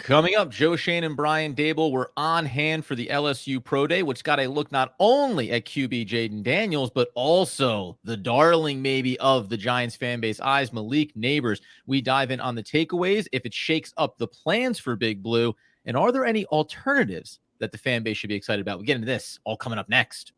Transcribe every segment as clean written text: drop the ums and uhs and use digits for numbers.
Coming up, Joe Schoen and Brian Daboll were on hand for the LSU Pro Day, which got a look not only at QB Jaden Daniels, but also the darling maybe of the Giants fan base eyes, Malik Nabers. We dive in on the takeaways, if it shakes up the plans for Big Blue, and are there any alternatives that the fan base should be excited about? We get into this all coming up next.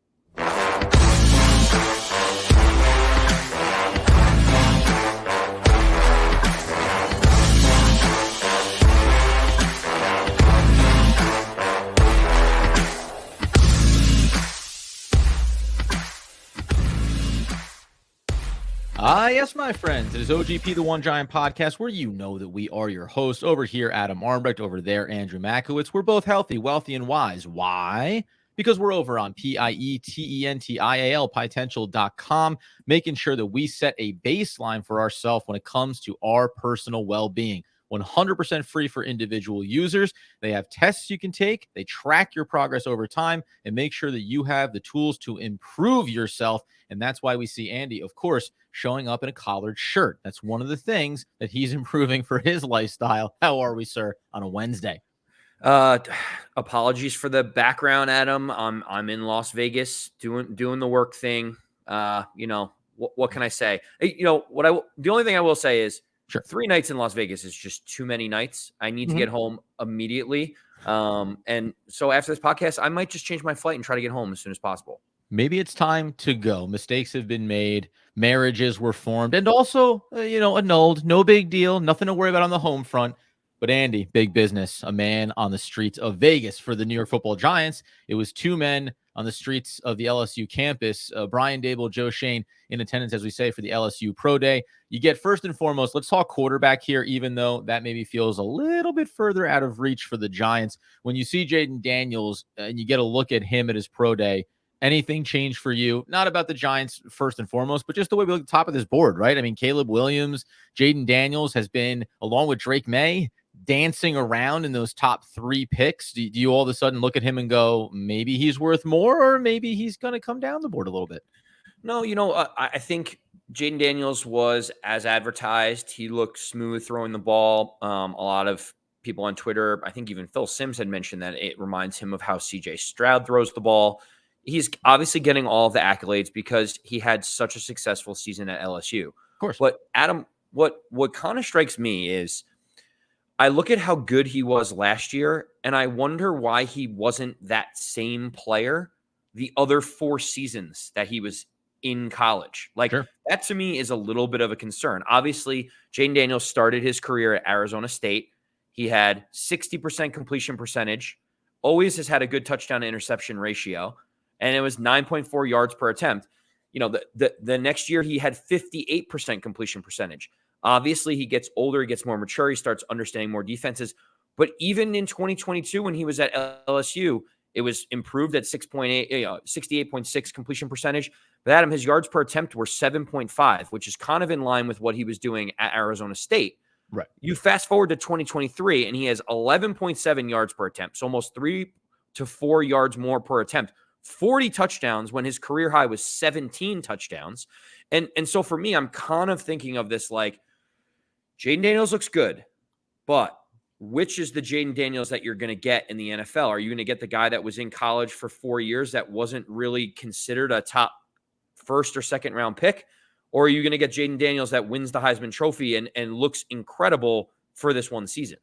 Yes, my friends. It is OGP, the One Giant Podcast, where you know that we are your hosts. Over here, Adam Armbrecht. Over there, Andrew Makowitz. We're both healthy, wealthy, and wise. Why? Because we're over on PIETENTIAL, Potential.com, making sure that we set a baseline for ourselves when it comes to our personal well-being. 100% free for individual users. They have tests you can take. They track your progress over time and make sure that you have the tools to improve yourself. And that's why we see Andy, of course, showing up in a collared shirt. That's one of the things that he's improving for his lifestyle. How are we, sir, on a Wednesday? Apologies for the background, Adam. I'm in Las Vegas doing the work thing. What can I say? The only thing I will say is, sure, 3 nights in Las Vegas is just too many nights. I need to get home immediately. And so after this podcast, I might just change my flight and try to get home as soon as possible. Maybe it's time to go. Mistakes have been made. Marriages were formed and also, annulled. No big deal. Nothing to worry about on the home front. But Andy, big business, a man on the streets of Vegas for the New York Football Giants. It was 2 men on the streets of the LSU campus, Brian Daboll, Joe Schoen, in attendance, as we say, for the LSU Pro Day. You get, first and foremost, let's talk quarterback here, even though that maybe feels a little bit further out of reach for the Giants. When you see Jaden Daniels and you get a look at him at his Pro Day, anything change for you? Not about the Giants first and foremost, but just the way we look at the top of this board, right? I mean, Caleb Williams, Jaden Daniels has been, along with Drake May, dancing around in those top 3 picks. Do you all of a sudden look at him and go, maybe he's worth more, or maybe he's going to come down the board a little bit? No, I think Jaden Daniels was as advertised. He looked smooth throwing the ball. A lot of people on Twitter, I think even Phil Simms had mentioned that it reminds him of how CJ Stroud throws the ball. He's obviously getting all of the accolades because he had such a successful season at LSU. Of course. But Adam, what kind of strikes me is I look at how good he was last year, and I wonder why he wasn't that same player the other 4 seasons that he was in college. That to me is a little bit of a concern. Obviously, Jaden Daniels started his career at Arizona State. He had 60% completion percentage, always has had a good touchdown to interception ratio, and it was 9.4 yards per attempt. The next year he had 58% completion percentage. Obviously, he gets older, he gets more mature, he starts understanding more defenses. But even in 2022, when he was at LSU, it was improved at 68.6 completion percentage. But Adam, his yards per attempt were 7.5, which is kind of in line with what he was doing at Arizona State. Right. You fast forward to 2023, and he has 11.7 yards per attempt, so almost 3 to 4 yards more per attempt. 40 touchdowns when his career high was 17 touchdowns. And so for me, I'm kind of thinking of this like, Jaden Daniels looks good, but which is the Jaden Daniels that you're going to get in the NFL? Are you going to get the guy that was in college for 4 years that wasn't really considered a top 1st or 2nd round pick? Or are you going to get Jaden Daniels that wins the Heisman Trophy and looks incredible for this one season?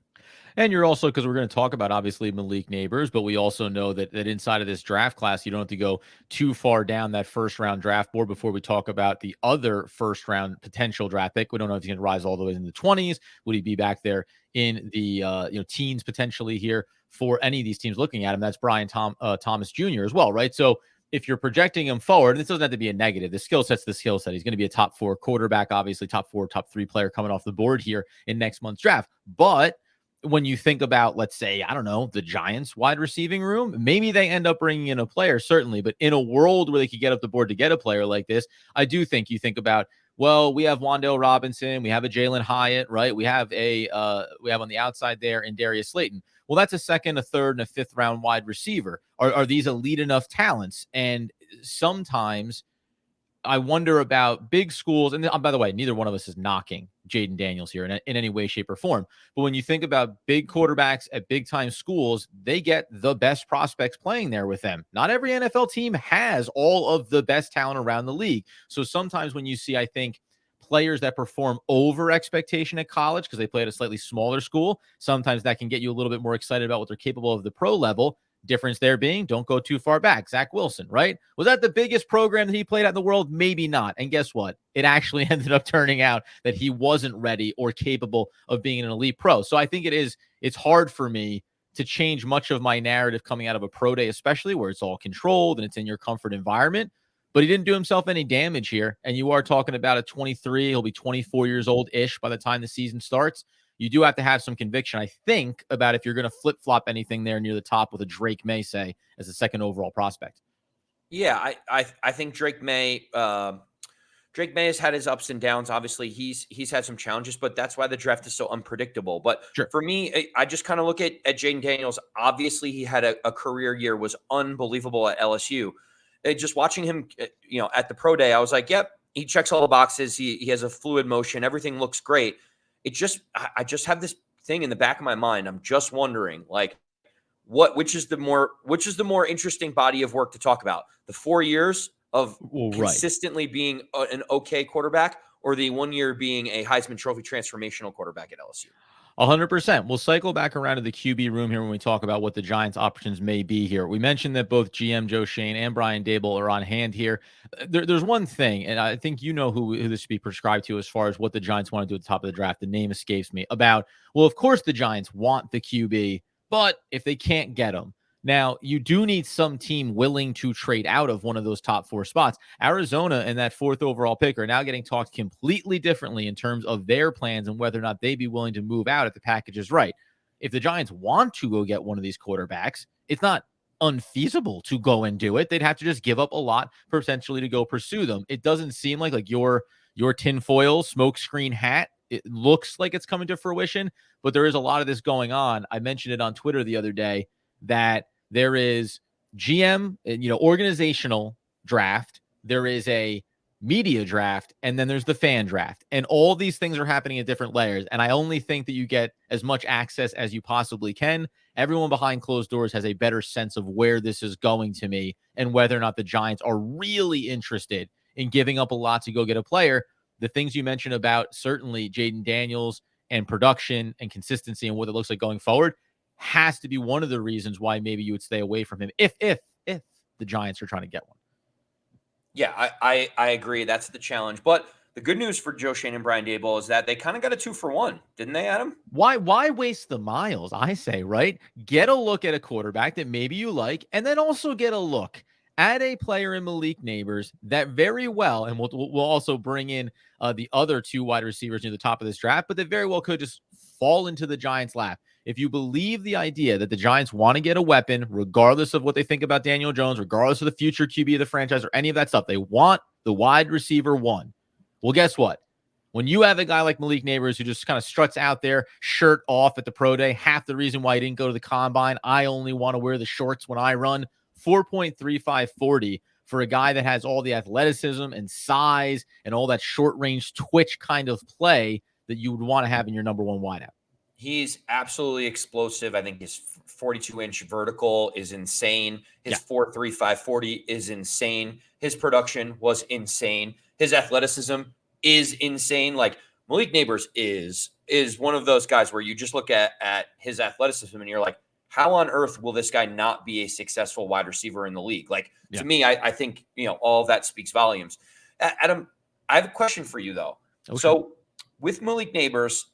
And you're also, because we're going to talk about, obviously, Malik Nabers, but we also know that inside of this draft class, you don't have to go too far down that first-round draft board before we talk about the other first-round potential draft pick. We don't know if he's going to rise all the way in the 20s. Would he be back there in the teens potentially here for any of these teams looking at him? That's Brian Thomas Jr. as well, right? So if you're projecting him forward, this doesn't have to be a negative. The skill set's the skill set. He's going to be a top 4 quarterback, obviously, top 4, top 3 player coming off the board here in next month's draft. But when you think about, let's say, I don't know, the Giants wide receiving room, maybe they end up bringing in a player, certainly, but in a world where they could get up the board to get a player like this, I do think you think about, well, we have Wan'Dale Robinson, we have a Jalen Hyatt, right? We have on the outside there in Darius Slayton. Well, that's a 2nd, a 3rd, and a 5th round wide receiver. Are these elite enough talents? And sometimes I wonder about big schools. And by the way, neither one of us is knocking Jaden Daniels here in any way, shape, or form. But when you think about big quarterbacks at big time schools, they get the best prospects playing there with them. Not every NFL team has all of the best talent around the league. So sometimes when you see, I think, players that perform over expectation at college because they play at a slightly smaller school, sometimes that can get you a little bit more excited about what they're capable of the pro level. Difference there being, don't go too far back. Zach Wilson, right? Was that the biggest program that he played at in the world? Maybe not. And guess what? It actually ended up turning out that he wasn't ready or capable of being an elite pro. So I think it's hard for me to change much of my narrative coming out of a pro day, especially where it's all controlled and it's in your comfort environment. But he didn't do himself any damage here. And you are talking about a 23. He'll be 24 years old-ish by the time the season starts. You do have to have some conviction, I think, about if you're going to flip-flop anything there near the top with a Drake May, say, as a second overall prospect. Yeah, I think Drake May has had his ups and downs. Obviously, he's had some challenges, but that's why the draft is so unpredictable. But Sure. for me, I just kind of look at Jaden Daniels. Obviously, he had a career year, was unbelievable at LSU. Just watching him, at the pro day, I was like, yep, he checks all the boxes. He has a fluid motion. Everything looks great. I just have this thing in the back of my mind. I'm just wondering, like, which is the more interesting body of work to talk about? The 4 years of consistently being an okay quarterback, or the 1 year being a Heisman Trophy transformational quarterback at LSU? 100%. We'll cycle back around to the QB room here when we talk about what the Giants' options may be here. We mentioned that both GM Joe Schoen and Brian Daboll are on hand here. There's one thing, and I think you know who this should be prescribed to as far as what the Giants want to do at the top of the draft. The name escapes me. Well, of course the Giants want the QB, but if they can't get him, now, you do need some team willing to trade out of one of those top 4 spots. Arizona and that 4th overall pick are now getting talked completely differently in terms of their plans and whether or not they'd be willing to move out if the package is right. If the Giants want to go get one of these quarterbacks, it's not unfeasible to go and do it. They'd have to just give up a lot potentially to go pursue them. It doesn't seem like your tinfoil smokescreen hat, it looks like it's coming to fruition, but there is a lot of this going on. I mentioned it on Twitter the other day that there is GM, organizational draft, there is a media draft, and then there's the fan draft. And all these things are happening at different layers. And I only think that you get as much access as you possibly can. Everyone behind closed doors has a better sense of where this is going to me and whether or not the Giants are really interested in giving up a lot to go get a player. The things you mentioned about certainly Jaden Daniels and production and consistency and what it looks like going forward has to be one of the reasons why maybe you would stay away from him if the Giants are trying to get one. Yeah, I agree. That's the challenge. But the good news for Joe Schoen and Brian Daboll is that they kind of got a 2-for-1, didn't they, Adam? Why waste the miles? I say, right? Get a look at a quarterback that maybe you like, and then also get a look at a player in Malik Nabers that very well, and we'll also bring in the other 2 wide receivers near the top of this draft, but that very well could just fall into the Giants' lap. If you believe the idea that the Giants want to get a weapon, regardless of what they think about Daniel Jones, regardless of the future QB of the franchise or any of that stuff, they want the wide receiver 1. Well, guess what? When you have a guy like Malik Nabers who just kind of struts out there, shirt off at the pro day, half the reason why he didn't go to the combine, I only want to wear the shorts when I run, 4.3540 for a guy that has all the athleticism and size and all that short-range twitch kind of play that you would want to have in your number 1 wideout. He's absolutely explosive. I think his 42-inch vertical is insane. His 4.3540 is insane. His production was insane. His athleticism is insane. Like, Malik Nabers is one of those guys where you just look at his athleticism and you're like, how on earth will this guy not be a successful wide receiver in the league? Like, to me, I think, all of that speaks volumes. Adam, I have a question for you, though. Okay. So with Malik Nabers,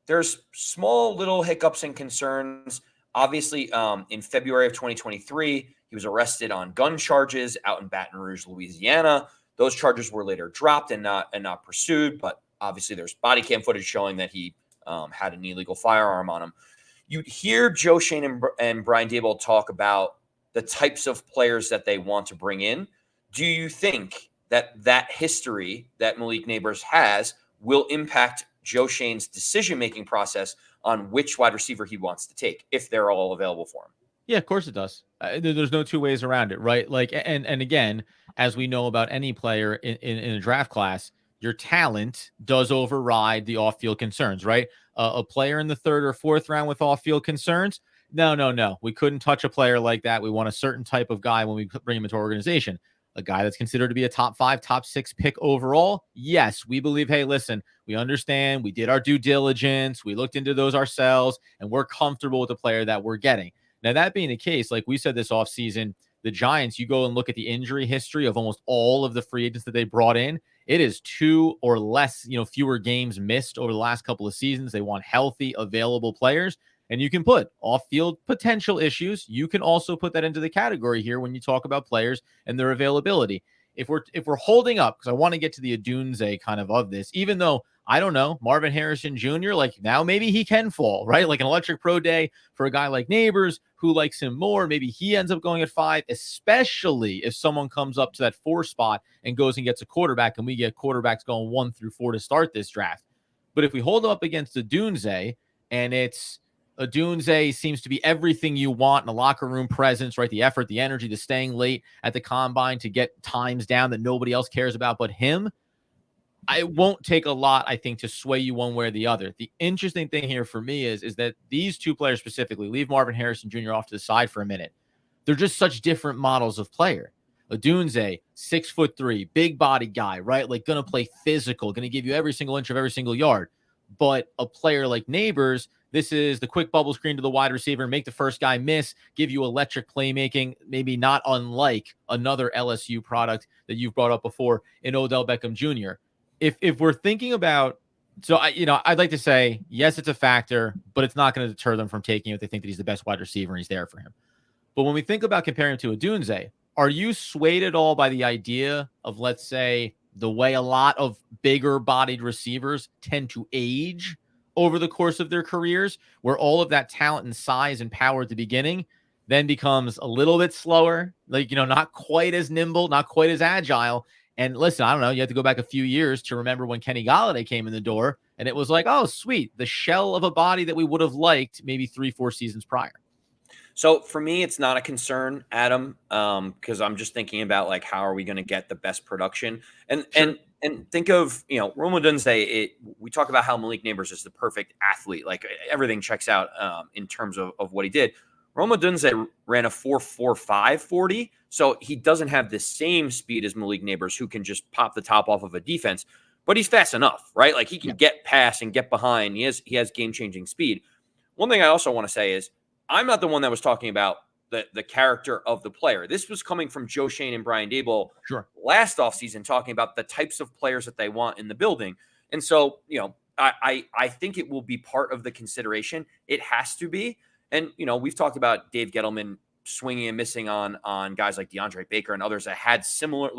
there's small little hiccups and concerns. Obviously, in February of 2023, he was arrested on gun charges out in Baton Rouge, Louisiana. Those charges were later dropped and not pursued, but obviously there's body cam footage showing that he had an illegal firearm on him. You hear Joe Schoen and Brian Daboll talk about the types of players that they want to bring in. Do you think that history that Malik Nabers has will impact Joe Schoen's decision-making process on which wide receiver he wants to take if they're all available for him? Yeah, of course it does. There's no two ways around it, right? Like, and again, as we know about any player in a draft class, your talent does override the off-field concerns, right? A player in the third or fourth round with off-field concerns, no, no, no. We couldn't touch a player like that. We want a certain type of guy when we bring him into our organization. A guy that's considered to be a top 5, top 6 pick overall. Yes, we believe, hey, listen, we understand. We did our due diligence. We looked into those ourselves, and we're comfortable with the player that we're getting. Now, that being the case, like we said this offseason, the Giants, you go and look at the injury history of almost all of the free agents that they brought in. It is 2 or less, fewer games missed over the last couple of seasons. They want healthy, available players. And you can put off-field potential issues. You can also put that into the category here when you talk about players and their availability. If we're holding up, because I want to get to the Odunze kind of this, even though I don't know, Marvin Harrison Jr., like now maybe he can fall, right? Like an electric pro day for a guy like Nabers who likes him more. Maybe he ends up going at 5, especially if someone comes up to that 4 spot and goes and gets a quarterback, and we get quarterbacks going 1 through 4 to start this draft. But if we hold up against Odunze, and it's Odunze seems to be everything you want in a locker room presence, right? The effort, the energy, the staying late at the combine to get times down that nobody else cares about but him. I won't take a lot, I think, to sway you one way or the other. The interesting thing here for me is that these two players specifically, leave Marvin Harrison Jr. off to the side for a minute. They're just such different models of player. Odunze, 6'3", big body guy, right? Like gonna play physical, gonna give you every single inch of every single yard. But a player like Nabers, this is the quick bubble screen to the wide receiver, make the first guy miss, give you electric playmaking, maybe not unlike another LSU product that you've brought up before in Odell Beckham Jr. If we're thinking about, so I'd like to say, yes, it's a factor, but it's not going to deter them from taking it if they think that he's the best wide receiver and he's there for him. But when we think about comparing him to Odunze, are you swayed at all by the idea of, let's say, the way a lot of bigger bodied receivers tend to age over the course of their careers, where all of that talent and size and power at the beginning then becomes a little bit slower, like, not quite as nimble, not quite as agile. And listen, I don't know, you have to go back a few years to remember when Kenny Golladay came in the door, and it was like, oh, sweet, the shell of a body that we would have liked maybe 3-4 seasons prior. So for me, it's not a concern, Adam, because I'm just thinking about like how are we going to get the best production, and Sure. and think of Rome Odunze. We talk about how Malik Nabers is the perfect athlete, like everything checks out in terms of what he did. Rome Odunze ran a 4.45 40, so he doesn't have the same speed as Malik Nabers, who can just pop the top off of a defense, but he's fast enough, right? Like he can get past and get behind. He has game changing speed. One thing I also want to say is, I'm not the one that was talking about the character of the player. This was coming from Joe Schoen and Brian Daboll last offseason, talking about the types of players that they want in the building. And so, I think it will be part of the consideration. It has to be. And, we've talked about Dave Gettleman swinging and missing on guys like DeAndre Baker and others that had similar,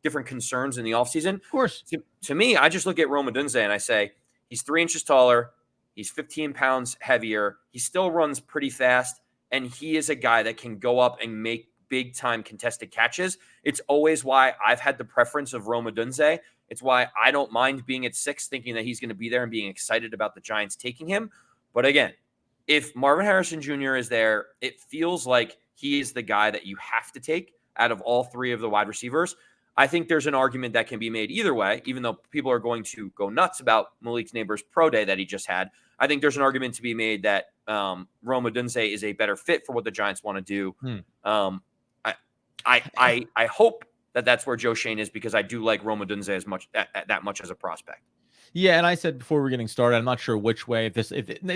different concerns in the offseason. Of course. To me, I just look at Rome Odunze and I say, he's 3 inches taller. He's 15 pounds heavier. He still runs pretty fast, and he is a guy that can go up and make big-time contested catches. It's always why I've had the preference of Rome Odunze. It's why I don't mind being at 6, thinking that he's going to be there and being excited about the Giants taking him. But again, if Marvin Harrison Jr. is there, it feels like he is the guy that you have to take out of all 3 of the wide receivers. I think there's an argument that can be made either way, even though people are going to go nuts about Malik Nabers' pro day that he just had. I think there's an argument to be made that Rome Odunze is a better fit for what the Giants want to do. I hope that that's where Joe Schoen is, because I do like Rome Odunze that much as a prospect. Yeah, and I said before we're getting started, I'm not sure which way, if it's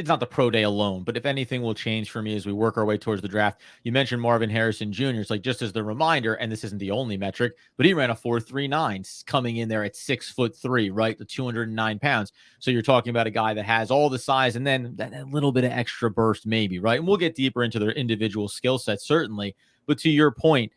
not the pro day alone, but if anything will change for me as we work our way towards the draft. You mentioned Marvin Harrison Jr. It's like, just as the reminder, and this isn't the only metric, but he ran a 4.39 coming in there at 6'3", right? The 209 pounds. So you're talking about a guy that has all the size and then that little bit of extra burst maybe, right? And we'll get deeper into their individual skill sets, certainly. But to your point,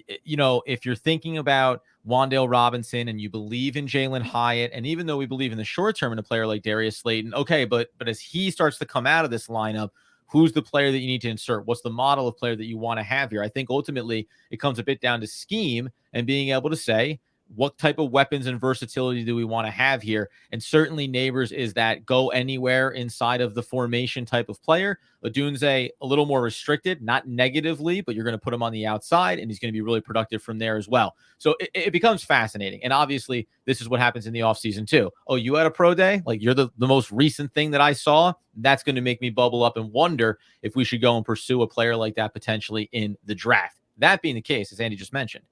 if you're thinking about Wan'Dale Robinson and you believe in Jalen Hyatt, and even though we believe in the short term in a player like Darius Slayton, okay, but as he starts to come out of this lineup, who's the player that you need to insert? What's the model of player that you want to have here? I think ultimately it comes a bit down to scheme and being able to say, what type of weapons and versatility do we want to have here? And certainly Nabers is that go anywhere inside of the formation type of player. Odunze, a little more restricted, not negatively, but you're going to put him on the outside and he's going to be really productive from there as well. So it becomes fascinating. And obviously, this is what happens in the offseason too. Oh, you had a pro day? Like, you're the most recent thing that I saw. That's going to make me bubble up and wonder if we should go and pursue a player like that potentially in the draft. That being the case, as Andy just mentioned,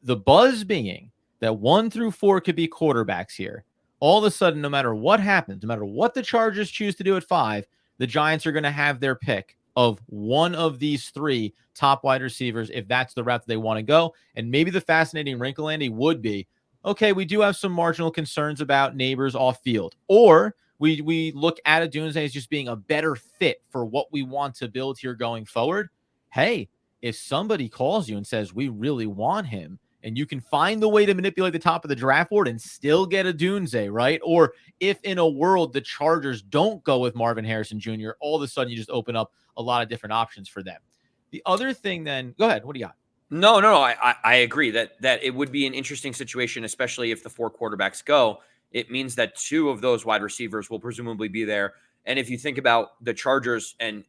the buzz being that 1 through 4 could be quarterbacks here. All of a sudden, no matter what happens, no matter what the Chargers choose to do at 5, the Giants are going to have their pick of one of these 3 top wide receivers if that's the route that they want to go. And maybe the fascinating wrinkle, Andy, would be, okay, we do have some marginal concerns about Nabers off field. Or we look at Odunze as just being a better fit for what we want to build here going forward. Hey, if somebody calls you and says, we really want him, and you can find the way to manipulate the top of the draft board and still get Odunze, right? Or if in a world the Chargers don't go with Marvin Harrison Jr., all of a sudden you just open up a lot of different options for them. The other thing then, go ahead. What do you got? No, I agree that it would be an interesting situation, especially if the 4 quarterbacks go. It means that 2 of those wide receivers will presumably be there. And if you think about the Chargers and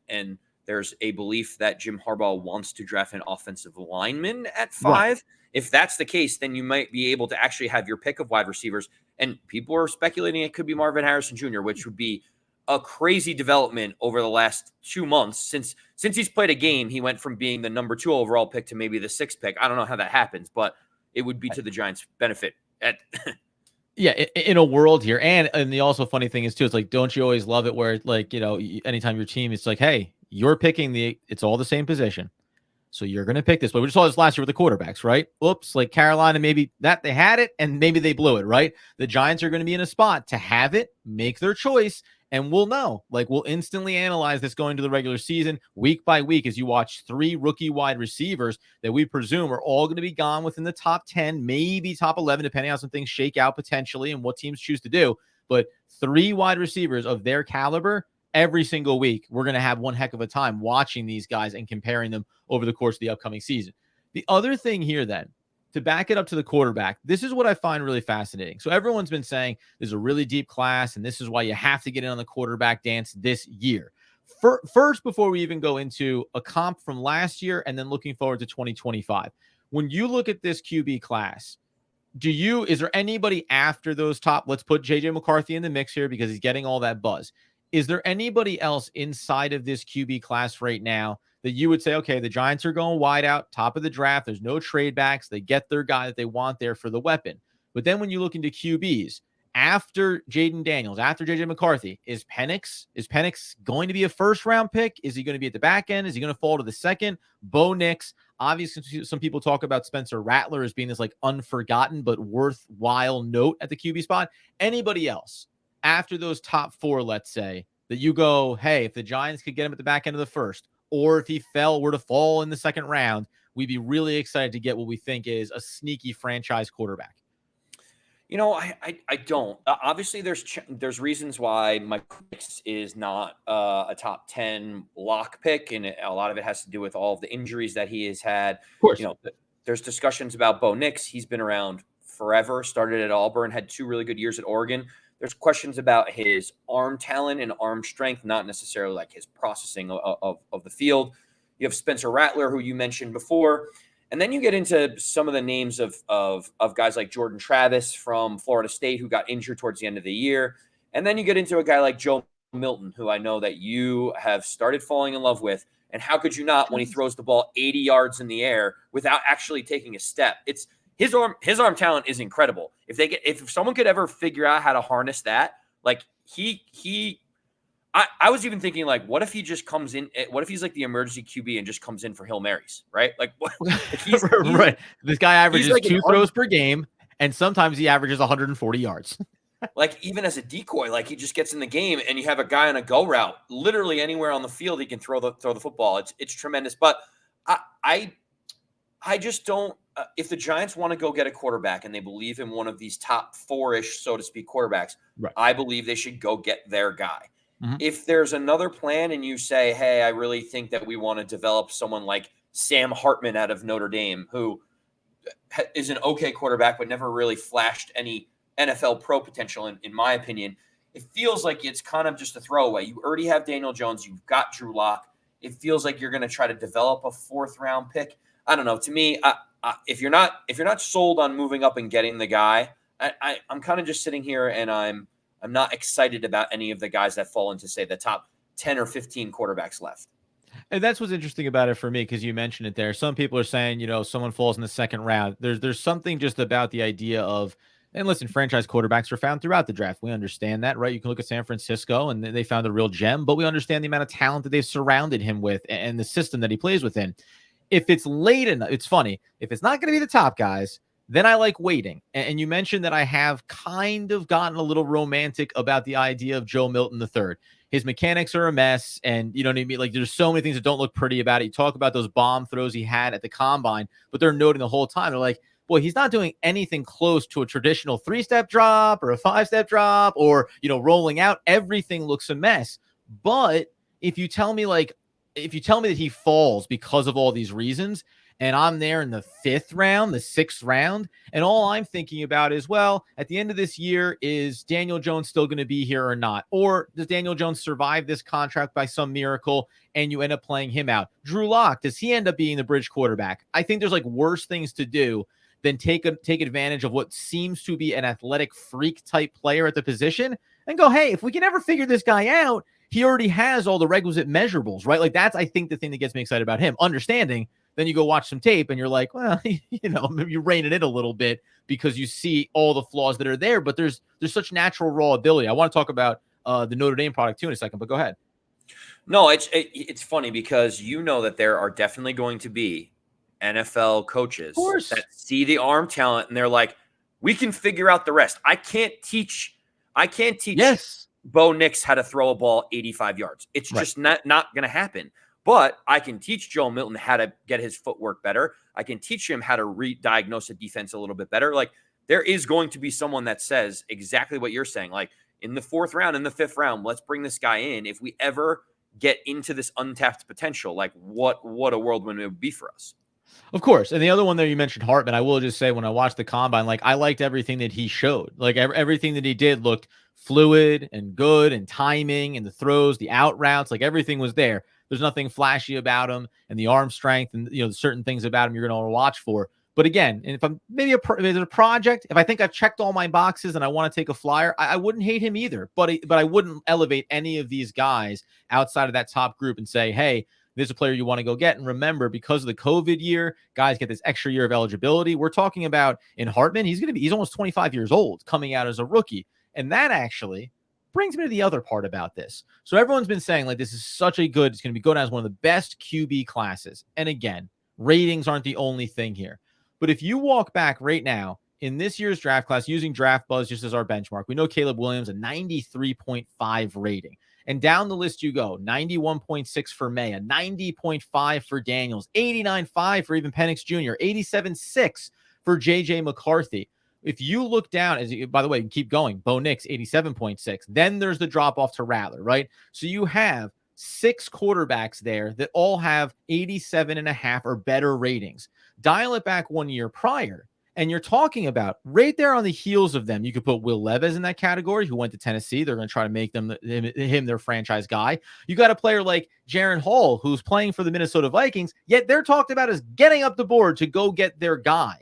there's a belief that Jim Harbaugh wants to draft an offensive lineman at 5. Right. If that's the case, then you might be able to actually have your pick of wide receivers. And people are speculating it could be Marvin Harrison Jr., which would be a crazy development over the last 2 months. Since he's played a game, he went from being the number 2 overall pick to maybe the 6th pick. I don't know how that happens, but it would be to the Giants' benefit. Yeah, in a world here. And the also funny thing is, too, it's like, don't you always love it where, like, anytime your team, it's like, hey, you're picking it's all the same position. So you're going to pick this. But we just saw this last year with the quarterbacks, right? Oops, like Carolina, maybe that they had it and maybe they blew it, right? The Giants are going to be in a spot to have it, make their choice, and we'll know. Like, we'll instantly analyze this going to the regular season week by week as you watch 3 rookie wide receivers that we presume are all going to be gone within the top 10, maybe top 11, depending on how some things shake out potentially and what teams choose to do. But 3 wide receivers of their caliber every single week, we're going to have one heck of a time watching these guys and comparing them over the course of the upcoming season. The other thing here then, to back it up to the quarterback, this is what I find really fascinating. So everyone's been saying there's a really deep class, and this is why you have to get in on the quarterback dance this year. First, before we even go into a comp from last year and then looking forward to 2025, when you look at this QB class, is there anybody after those top, let's put JJ McCarthy in the mix here because he's getting all that buzz. Is there anybody else inside of this QB class right now that you would say, okay, the Giants are going wide out, top of the draft. There's no trade backs. They get their guy that they want there for the weapon. But then when you look into QBs, after Jaden Daniels, after JJ McCarthy, is Penix going to be a first-round pick? Is he going to be at the back end? Is he going to fall to the second? Bo Nix. Obviously, some people talk about Spencer Rattler as being this like unforgotten but worthwhile note at the QB spot. Anybody else after those top 4, let's say, that you go, hey, if the Giants could get him at the back end of the first, or if he were to fall in the second round, we'd be really excited to get what we think is a sneaky franchise quarterback. I don't. Obviously, there's reasons why Mike is not a top 10 lock pick, and a lot of it has to do with all of the injuries that he has had. Of course. There's discussions about Bo Nix. He's been around forever, started at Auburn, had 2 really good years at Oregon. There's questions about his arm talent and arm strength, not necessarily like his processing of the field. You have Spencer Rattler, who you mentioned before. And then you get into some of the names of guys like Jordan Travis from Florida State, who got injured towards the end of the year. And then you get into a guy like Joe Milton, who I know that you have started falling in love with. And how could you not when he throws the ball 80 yards in the air without actually taking a step? It's his arm talent is incredible. If someone could ever figure out how to harness that, like I was even thinking, like, what if he just comes in? What if he's like the emergency QB and just comes in for Hail Marys, right? Like, what? Right. This guy averages like 2 throws per game, and sometimes he averages 140 yards. Like, even as a decoy, like, he just gets in the game, and you have a guy on a go route, literally anywhere on the field, he can throw the football. It's tremendous. But I just don't. If the Giants want to go get a quarterback and they believe in one of these top 4-ish, so to speak, quarterbacks, right, I believe they should go get their guy. Mm-hmm. If there's another plan and you say, hey, I really think that we want to develop someone like Sam Hartman out of Notre Dame, who is an okay quarterback, but never really flashed any NFL pro potential, in my opinion. It feels like it's kind of just a throwaway. You already have Daniel Jones. You've got Drew Lock. It feels like you're going to try to develop a 4th-round pick. I don't know. To me, if you're not sold on moving up and getting the guy, I'm kind of just sitting here and I'm not excited about any of the guys that fall into, say, the top 10 or 15 quarterbacks left. And that's what's interesting about it for me, because you mentioned it there. Some people are saying, someone falls in the 2nd round. There's something just about the idea of, and listen, franchise quarterbacks are found throughout the draft. We understand that, right? You can look at San Francisco and they found a real gem, but we understand the amount of talent that they've surrounded him with and the system that he plays within. If it's late enough, it's funny. If it's not going to be the top guys, then I like waiting. And you mentioned that I have kind of gotten a little romantic about the idea of Joe Milton III. His mechanics are a mess, and you know what I mean? Like, there's so many things that don't look pretty about it. You talk about those bomb throws he had at the combine, but they're noting the whole time. They're like, boy, he's not doing anything close to a traditional 3-step drop or a 5-step drop or, rolling out. Everything looks a mess. But if you tell me that he falls because of all these reasons, and I'm there in the 5th round, the 6th round, and all I'm thinking about is, well, at the end of this year, is Daniel Jones still going to be here or not? Or does Daniel Jones survive this contract by some miracle and you end up playing him out? Drew Lock, does he end up being the bridge quarterback? I think there's like worse things to do than take advantage of what seems to be an athletic freak type player at the position and go, hey, if we can ever figure this guy out, he already has all the requisite measurables, right? Like, that's, I think, the thing that gets me excited about him. Understanding, then you go watch some tape and you're like, well, maybe you rein it in a little bit because you see all the flaws that are there, but there's such natural raw ability. I want to talk about the Notre Dame product too in a second, but go ahead. No, it's funny because that there are definitely going to be NFL coaches that see the arm talent and they're like, we can figure out the rest. I can't teach Yes. Bo Nix how to throw a ball 85 yards. It's just not going to happen. But I can teach Joe Milton how to get his footwork better. I can teach him how to re-diagnose a defense a little bit better. Like, there is going to be someone that says exactly what you're saying. Like, in the 4th round, in the 5th round, let's bring this guy in. If we ever get into this untapped potential, like, what a whirlwind it would be for us. Of course. And the other one there, you mentioned Hartman. I will just say, when I watched the combine, like, I liked everything that he showed. Like, everything that he did looked fluid and good, and timing and the throws, the out routes, like, everything was there. There's nothing flashy about him, and the arm strength and, certain things about him you're going to watch for. But again, and if I'm maybe if it's a project, if I think I've checked all my boxes and I want to take a flyer, I wouldn't hate him either. But I wouldn't elevate any of these guys outside of that top group and say, hey, there's a player you want to go get. And remember, because of the COVID year, guys get this extra year of eligibility. We're talking about in Hartman, he's almost 25 years old coming out as a rookie. And that actually brings me to the other part about this. So everyone's been saying, like, this is it's going to be go down as one of the best QB classes. And again, ratings aren't the only thing here. But if you walk back right now in this year's draft class, using Draft Buzz just as our benchmark, we know Caleb Williams, a 93.5 rating. And down the list you go, 91.6 for May, a 90.5 for Daniels, 89.5 for even Penix Jr., 87.6 for J.J. McCarthy. If you look down, by the way, keep going, Bo Nix, 87.6. Then there's the drop off to Rattler, right? So you have 6 quarterbacks there that all have 87.5 or better ratings. Dial it back 1 year prior, and you're talking about right there on the heels of them. You could put Will Levis in that category, who went to Tennessee. They're going to try to make him their franchise guy. You got a player like Jaron Hall, who's playing for the Minnesota Vikings, yet they're talked about as getting up the board to go get their guy.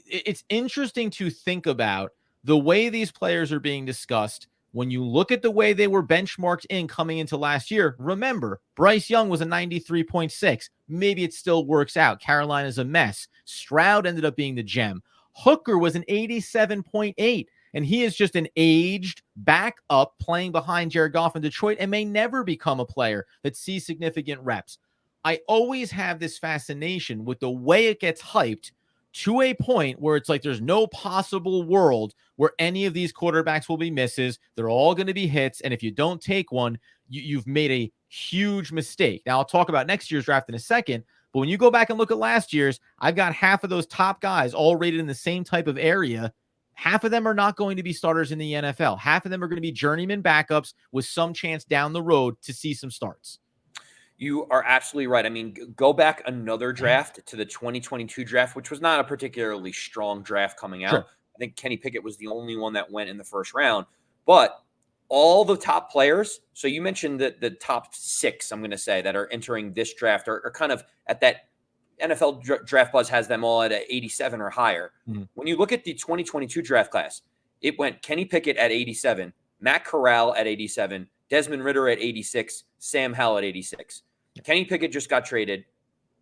It's interesting to think about the way these players are being discussed. When you look at the way they were benchmarked in coming into last year, remember, Bryce Young was a 93.6. Maybe it still works out. Carolina's a mess. Stroud ended up being the gem. Hooker was an 87.8, and he is just an aged backup playing behind Jared Goff in Detroit and may never become a player that sees significant reps. I always have this fascination with the way it gets hyped to a point where it's like there's no possible world where any of these quarterbacks will be misses. They're all going to be hits. And if you don't take one, you've made a huge mistake. Now, I'll talk about next year's draft in a second. But when you go back and look at last year's, I've got half of those top guys all rated in the same type of area. Half of them are not going to be starters in the NFL. Half of them are going to be journeyman backups with some chance down the road to see some starts. You are absolutely right. I mean, go back another draft to the 2022 draft, which was not a particularly strong draft coming out. Sure. I think Kenny Pickett was the only one that went in the first round. But all the top players, so you mentioned that the top 6, I'm going to say, that are entering this draft are kind of at that NFL Draft Buzz has them all at 87 or higher. Mm-hmm. When you look at the 2022 draft class, it went Kenny Pickett at 87, Matt Corral at 87, Desmond Ridder at 86, Sam Howell at 86. Kenny Pickett just got traded.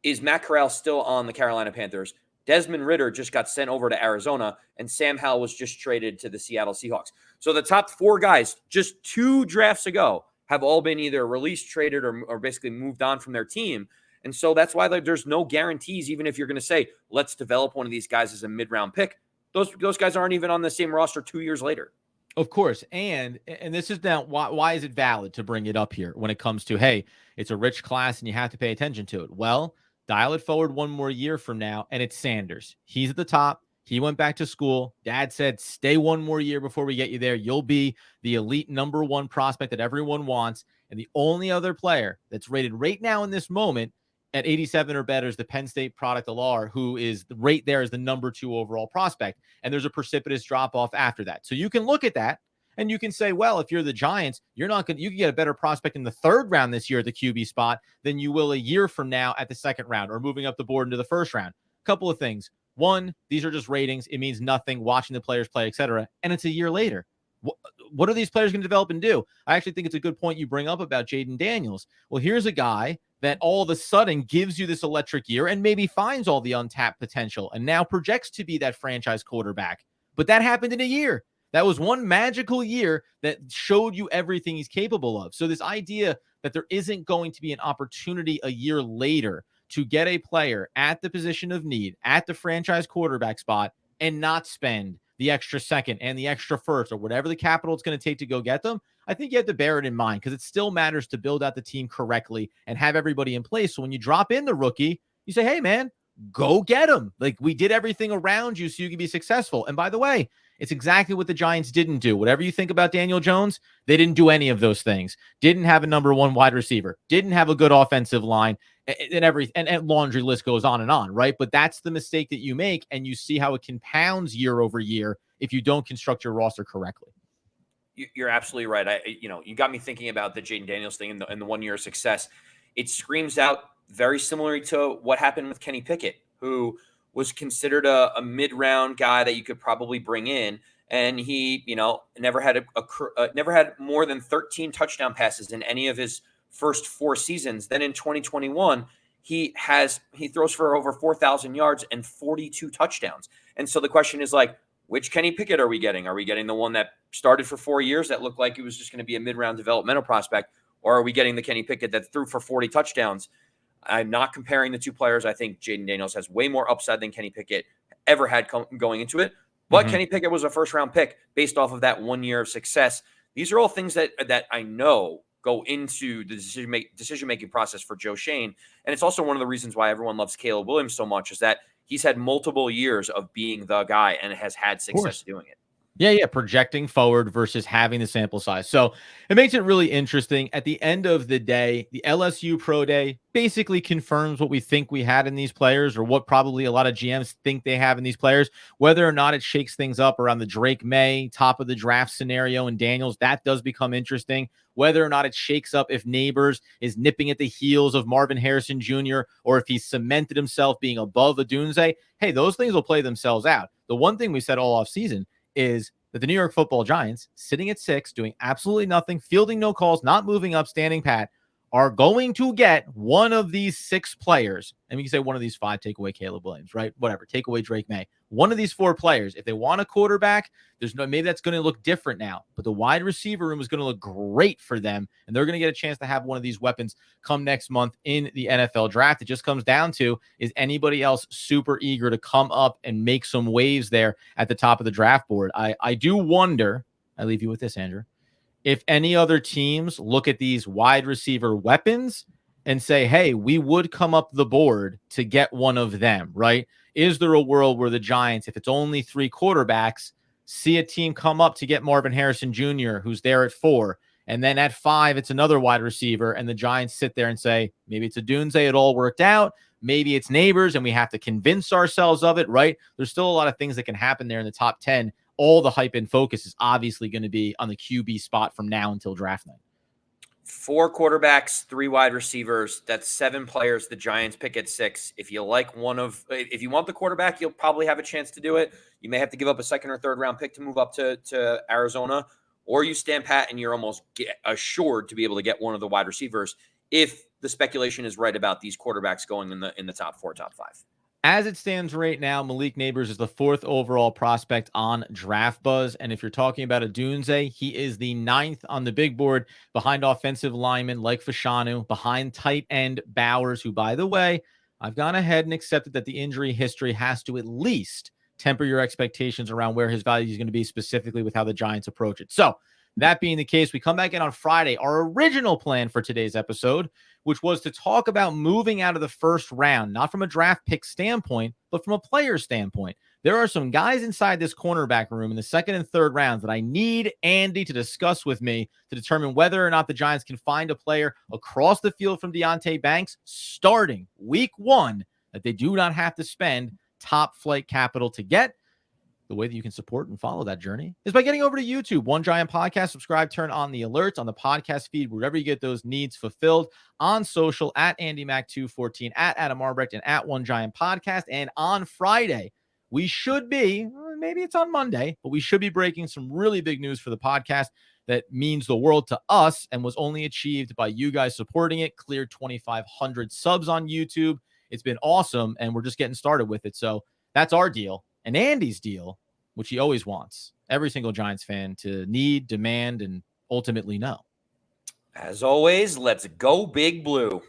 Is Matt Corral still on the Carolina Panthers? Desmond Ridder just got sent over to Arizona, and Sam Howell was just traded to the Seattle Seahawks. So the top 4 guys just 2 drafts ago have all been either released, traded, or basically moved on from their team. And so that's why there's no guarantees, even if you're going to say, let's develop one of these guys as a mid-round pick. Those guys aren't even on the same roster 2 years later. Of course. And this is now why is it valid to bring it up here when it comes to, hey, it's a rich class and you have to pay attention to it. Well, dial it forward one more year from now, and it's Sanders. He's at the top. He went back to school. Dad said, stay one more year before we get you there. You'll be the elite number 1 prospect that everyone wants. And the only other player that's rated right now in this moment at 87 or better is the Penn State product Alar, who is right there as the number 2 overall prospect. And there's a precipitous drop off after that. So you can look at that and you can say, well, if you're the Giants, you can get a better prospect in the 3rd round this year at the QB spot than you will a year from now at the 2nd round or moving up the board into the 1st round. Couple of things. One, these are just ratings. It means nothing watching the players play, etc. And it's a year later. What are these players going to develop and do? I actually think it's a good point you bring up about Jaden Daniels. Well, here's a guy that all of a sudden gives you this electric year and maybe finds all the untapped potential and now projects to be that franchise quarterback. But that happened in a year. That was one magical year that showed you everything he's capable of. So this idea that there isn't going to be an opportunity a year later to get a player at the position of need, at the franchise quarterback spot, and not spend the extra 2nd and the extra 1st or whatever the capital it's going to take to go get them, I think you have to bear it in mind because it still matters to build out the team correctly and have everybody in place. So when you drop in the rookie, you say, hey, man, go get him. Like, we did everything around you so you can be successful. And by the way, it's exactly what the Giants didn't do. Whatever you think about Daniel Jones, they didn't do any of those things. Didn't have a number 1 wide receiver. Didn't have a good offensive line. And laundry list goes on, right? But that's the mistake that you make, and you see how it compounds year over year if you don't construct your roster correctly. You're absolutely right. You got me thinking about the Jaden Daniels thing and the 1 year of success. It screams out very similar to what happened with Kenny Pickett, who was considered a mid-round guy that you could probably bring in, and he, never had never had more than 13 touchdown passes in any of his first 4 seasons. Then in 2021, he throws for over 4,000 yards and 42 touchdowns. And so the question is, like, which Kenny Pickett are we getting? Are we getting the one that started for 4 years that looked like he was just going to be a mid-round developmental prospect, or are we getting the Kenny Pickett that threw for 40 touchdowns? I'm not comparing the 2 players. I think Jaden Daniels has way more upside than Kenny Pickett ever had going into it. But Kenny Pickett was a first-round pick based off of that 1 year of success. These are all things that I know go into the decision-making process for Joe Schoen. And it's also one of the reasons why everyone loves Caleb Williams so much, is that he's had multiple years of being the guy and has had success doing it. Yeah, projecting forward versus having the sample size. So it makes it really interesting. At the end of the day, the LSU Pro Day basically confirms what we think we had in these players, or what probably a lot of GMs think they have in these players. Whether or not it shakes things up around the Drake May top of the draft scenario and Daniels, that does become interesting. Whether or not it shakes up if Nabers is nipping at the heels of Marvin Harrison Jr., or if he's cemented himself being above Odunze, hey, those things will play themselves out. The one thing we said all offseason is that the New York Football Giants, sitting at 6, doing absolutely nothing, fielding no calls, not moving up, standing pat, are going to get one of these 6 players. And we can say one of these 5, take away Caleb Williams, right? Whatever, take away Drake May. One of these 4 players, if they want a quarterback, maybe that's going to look different now, but the wide receiver room is going to look great for them, and they're going to get a chance to have one of these weapons come next month in the NFL draft. It just comes down to, is anybody else super eager to come up and make some waves there at the top of the draft board? I do wonder, I leave you with this, Andrew, if any other teams look at these wide receiver weapons and say, hey, we would come up the board to get one of them, right? Is there a world where the Giants, if it's only 3 quarterbacks, see a team come up to get Marvin Harrison Jr., who's there at 4, And then at 5, it's another wide receiver. And the Giants sit there and say, maybe it's Odunze. It all worked out. Maybe it's Nabers and we have to convince ourselves of it, right? There's still a lot of things that can happen there in the top 10. All the hype and focus is obviously going to be on the QB spot from now until draft night. 4 quarterbacks, 3 wide receivers. That's 7 players. The Giants pick at 6. If you want the quarterback, you'll probably have a chance to do it. You may have to give up a 2nd or 3rd round pick to move up to Arizona, or you stand pat and you're almost assured to be able to get one of the wide receivers if the speculation is right about these quarterbacks going in the top 4, top 5. As it stands right now, Malik Nabers is the 4th overall prospect on Draft Buzz. And if you're talking about Odunze, he is the 9th on the big board behind offensive linemen like Fashanu, behind tight end Bowers, who, by the way, I've gone ahead and accepted that the injury history has to at least temper your expectations around where his value is going to be, specifically with how the Giants approach it. So that being the case, we come back in on Friday. Our original plan for today's episode, which was to talk about moving out of the first round, not from a draft pick standpoint, but from a player standpoint. There are some guys inside this cornerback room in the 2nd and 3rd rounds that I need Andy to discuss with me to determine whether or not the Giants can find a player across the field from Deonte Banks starting week 1 that they do not have to spend top flight capital to get. The way that you can support and follow that journey is by getting over to YouTube, One Giant Podcast, subscribe, turn on the alerts on the podcast feed, wherever you get those needs fulfilled, on social at AndyMac214, at Adam Arbrecht, and at One Giant Podcast. And on Friday, we should be, maybe it's on Monday, but we should be breaking some really big news for the podcast that means the world to us and was only achieved by you guys supporting it. Cleared 2,500 subs on YouTube. It's been awesome, and we're just getting started with it. So that's our deal. And Andy's deal, which he always wants every single Giants fan to need, demand, and ultimately know. As always, let's go Big Blue.